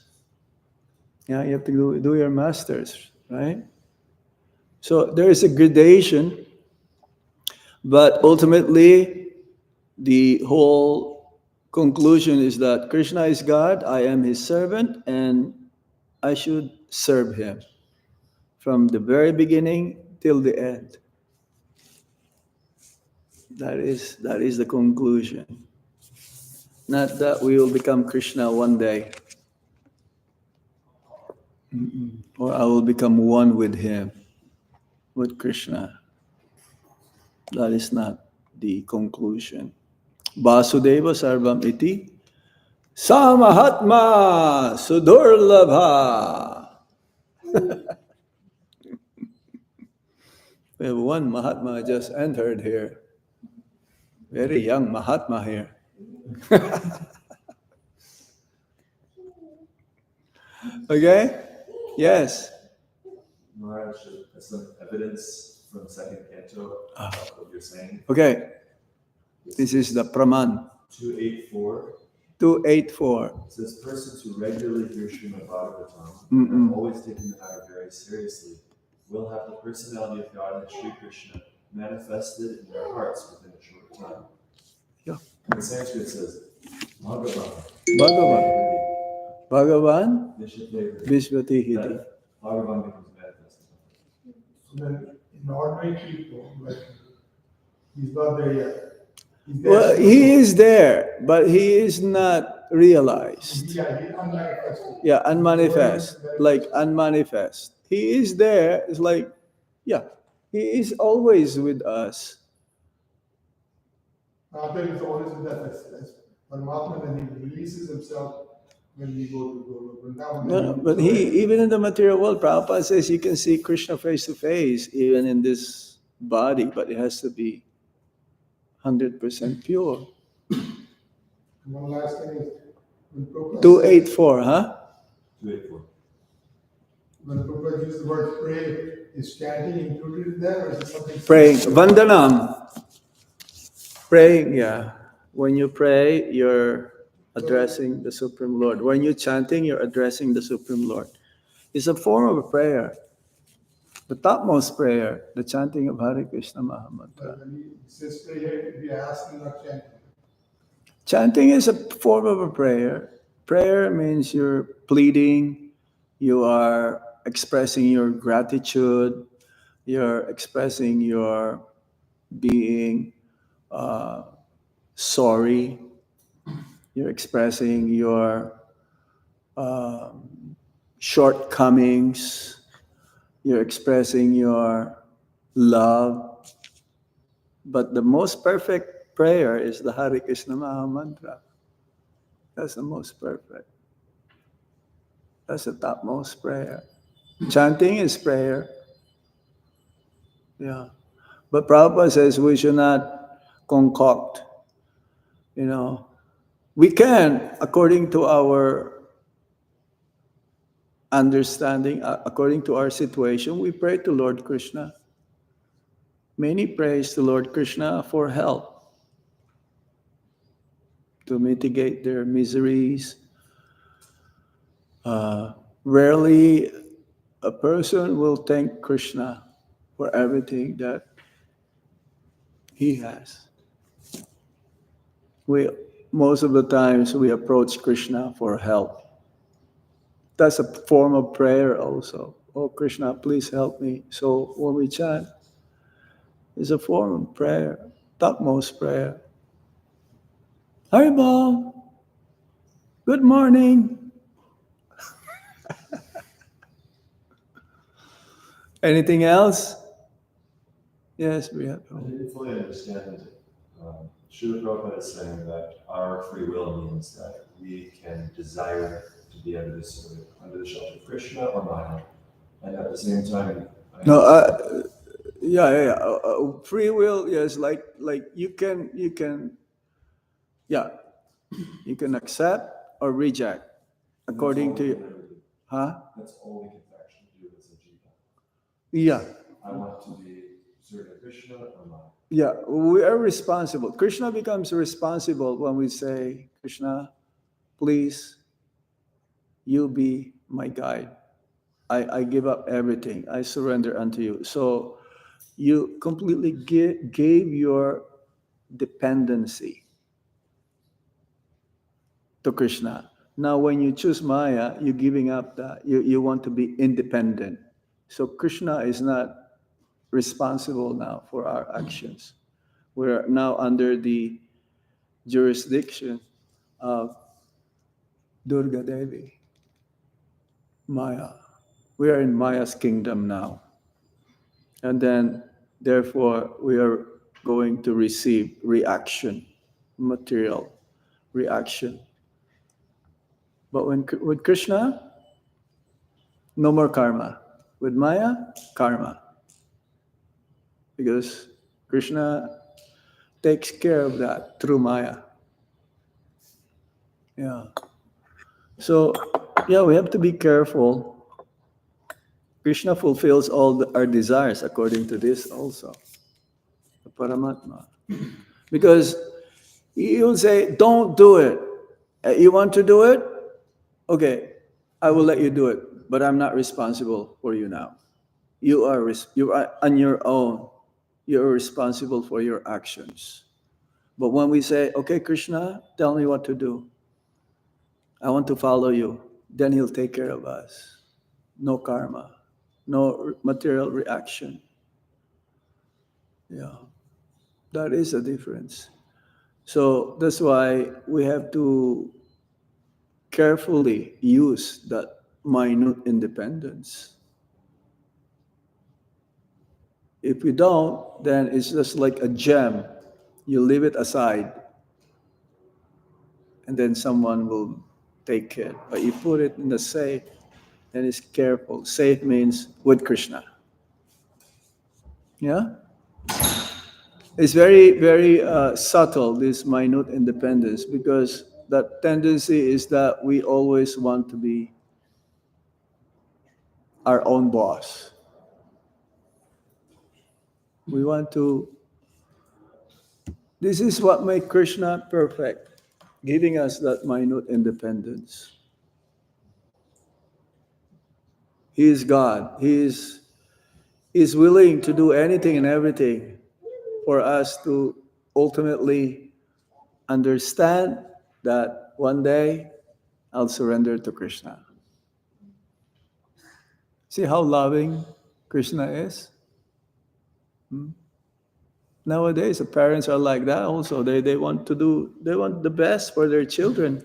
Yeah, you have to do your master's, right? So there is a gradation, but ultimately the whole conclusion is that Krishna is God, I am his servant, and I should serve him from the very beginning till the end. That is the conclusion. Not that we will become Krishna one day. Or I will become one with him, with Krishna. That is not the conclusion. Vasudeva sarvam iti samahatma sudurlabha. We have one Mahatma just entered here. Very young Mahatma here. Okay? Yes. Maharaj, as some evidence from the second canto of what you're saying. Okay. This is the Praman. 284. 284. It says persons who regularly hear Srimad Bhagavatam and always taking the matter very seriously will have the personality of God and Sri Krishna manifested in their hearts within a short time. Yeah. In Sanskrit it says Bhagavan. Bhagavan. Bhagavan Vishvate Vishvati Hiti. that Bhagavan becomes manifested. So then, in ordinary people, like, he's not there yet. He's there Well, still. he is there, but he is not realized. Yeah, he's unmanifested. Yeah, unmanifest. Like unmanifest. He is there. It's like, yeah, he is always with us. After he's always with us as Paramatma, then he releases himself when we go to Vrindavan. No, but he, even in the material world, Prabhupada says you can see Krishna face to face, even in this body, but it has to be 100% pure. One last thing is, when Prabhupada 284, huh? 284. when Prabhupada used the word pray, is chanting included in that, or is it something? Praying, Vandanam. Praying, yeah. When you pray, you're addressing the Supreme Lord. When you're chanting, you're addressing the Supreme Lord. It's a form of a prayer. The topmost prayer, the chanting of Hare Krishna Mahamantra. But when he says pray here, we are asking, not chanting. Chanting is a form of a prayer. Prayer means you're pleading, you are expressing your gratitude, you're expressing your being sorry, you're expressing your shortcomings, you're expressing your love. But the most perfect prayer is the Hare Krishna Maha Mantra. That's the most perfect. That's the topmost prayer. Chanting is prayer. Yeah. But Prabhupada says we should not concoct. We can, according to our understanding, according to our situation, we pray to Lord Krishna. Many prays to Lord Krishna for help, to mitigate their miseries. Rarely a person will thank Krishna for everything that he has. Most of the times we approach Krishna for help. That's a form of prayer also. Oh Krishna, please help me. So when we chant, it's a form of prayer, topmost prayer. Haribol, good morning. Anything else? Yes, we have. I didn't fully understand. Srila Prabhupada is saying that our free will means that we can desire to be under the shelter of Krishna or Maya, and at the same time, No, yeah. Free will, yes, like you can, yeah, you can accept or reject according to, huh? That's all we can actually do as a jiva. Yeah, I want to be serving Krishna or Maya. yeah, we are responsible. Krishna becomes responsible when we say, Krishna, please, you be my guide. I give up everything. I surrender unto you. So you completely gave your dependency to Krishna. Now, when you choose Maya, you're giving up that. You want to be independent. So Krishna is not responsible now for our actions. We're now under the jurisdiction of Durga Devi, Maya. We are in Maya's kingdom now. And then, therefore, we are going to receive reaction, material reaction. But with Krishna, no more karma. With Maya, karma. Because Krishna takes care of that through Maya. Yeah. So, yeah, we have to be careful. Krishna fulfills all our desires according to this also. The Paramatma. Because he will say, don't do it. You want to do it? Okay, I will let you do it, but I'm not responsible for you now. You are on your own. You are responsible for your actions. But when we say, okay, Krishna, tell me what to do. I want to follow you. Then he'll take care of us. No karma, no material reaction. Yeah, that is a difference. So that's why we have to carefully use that minute independence. If we don't, then it's just like a gem. You leave it aside, and then someone will take it. But you put it in the safe, and it's careful. Safe means with Krishna. Yeah? It's very, very subtle, this minute independence, because that tendency is that we always want to be our own boss. We want to. This is what makes Krishna perfect, giving us that minute independence. He is God. He is willing to do anything and everything for us to ultimately understand that one day I'll surrender to Krishna. See how loving Krishna is? Nowadays, the parents are like that also. They want the best for their children.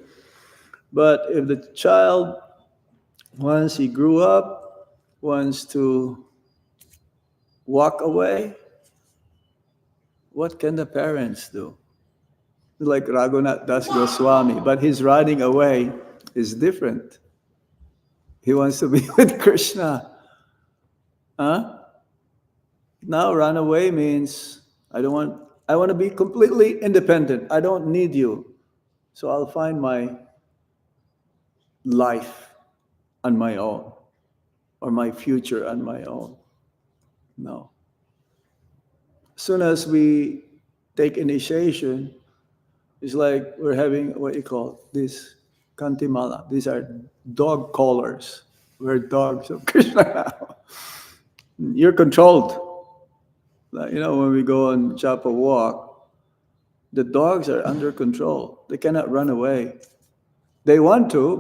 But if the child, once he grew up, wants to walk away, what can the parents do? Like Raghunath Das Goswami, but his running away is different. He wants to be with Krishna. Huh? Now run away means I want to be completely independent. I don't need you. So I'll find my life on my own or my future on my own. No. As soon as we take initiation, it's like we're having what you call this kantimala. These are dog collars. We're dogs of Krishna now. You're controlled. Like, when we go on Chapa walk, the dogs are under control. They cannot run away. They want to,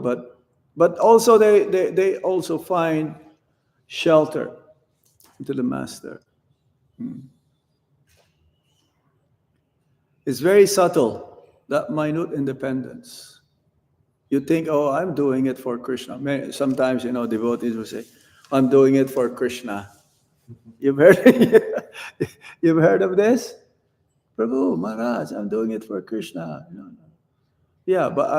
but also they also find shelter to the master. It's very subtle, that minute independence. You think, oh, I'm doing it for Krishna. Sometimes, devotees will say, I'm doing it for Krishna. You've heard, you've heard of this? Prabhu, Maharaj, I'm doing it for Krishna. Yeah, but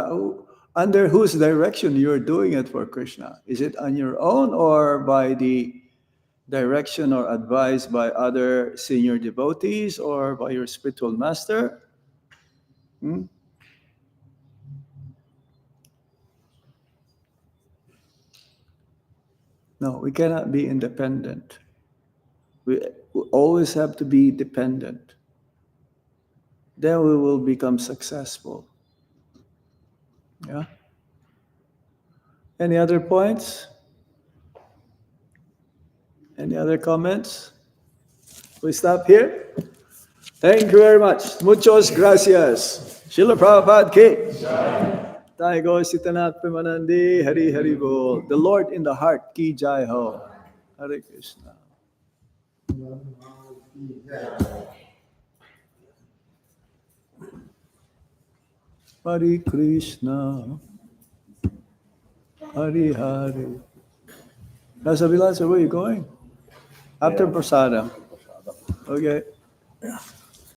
under whose direction you're doing it for Krishna? Is it on your own or by the direction or advice by other senior devotees or by your spiritual master? Hmm? No, we cannot be independent. We always have to be dependent. Then we will become successful. Yeah. Any other points? Any other comments? We stop here? Thank you very much. Muchos gracias. Srila Prabhupada ki. Jai Go Sitanath Premanandi Hari Hari Bol. The Lord in the heart ki jai ho. Hare Krishna. Hare Krishna. Hare Hare. Rasa Vilasa, where are you going? After Prasadam. Okay.